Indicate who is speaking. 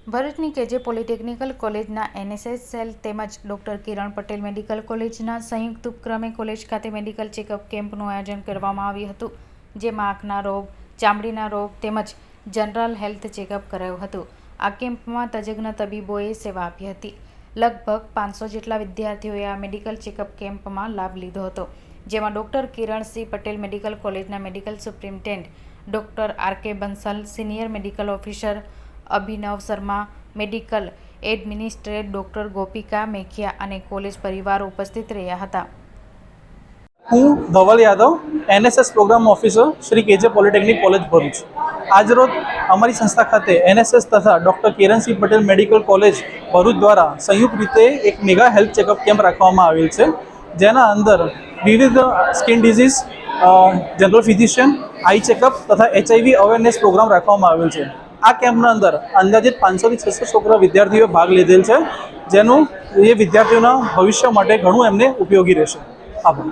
Speaker 1: ભરૂચની કેજે પોલિટેકનિકલ કોલેજના એનએસએસ સેલ તેમજ ડૉક્ટર કિરણ પટેલ મેડિકલ કોલેજના સંયુક્ત ઉપક્રમે કોલેજ ખાતે મેડિકલ ચેકઅપ કેમ્પનું આયોજન કરવામાં આવ્યું હતું, જેમાં આંખના રોગ, ચામડીના રોગ તેમજ જનરલ હેલ્થ ચેકઅપ કરાયું હતું. આ કેમ્પમાં તજજ્ઞ તબીબોએ સેવા આપી હતી. લગભગ 500 જેટલા વિદ્યાર્થીઓએ આ મેડિકલ ચેકઅપ કેમ્પમાં લાભ લીધો હતો, જેમાં ડૉક્ટર કિરણસિંહ પટેલ મેડિકલ કોલેજના medical superintendent doctor R K. Bansal, senior medical officer Abhinav Sharma, medical administrator doctor Gopika Mekhiya અને કોલેજ પરિવાર ઉપસ્થિત રહ્યા હતા.
Speaker 2: હું Dhaval Yadav, NSS programme officer Shri K J polytechnic college Bharuch. આજરોજ અમારી સંસ્થા ખાતે એનએસએસ તથા doctor Kiransinh Patel medical college Bharuch દ્વારા સંયુક્ત રીતે એક મેગા હેલ્થ ચેકઅપ કેમ્પ રાખવામાં આવેલ છે, જેના અંદર વિવિધ સ્કિન ડિઝીઝ, જનરલ ફિઝિશિયન, આઈ ચેકઅપ તથા HIV અવેરનેસ પ્રોગ્રામ રાખવામાં આવેલ છે. આ કેમ્પના અંદર અંદાજિત 500 થી 600 છોકરા વિદ્યાર્થીઓએ ભાગ લીધેલ છે, જેનું એ વિદ્યાર્થીઓના ભવિષ્ય માટે ઘણું એમને ઉપયોગી રહેશે. આભાર.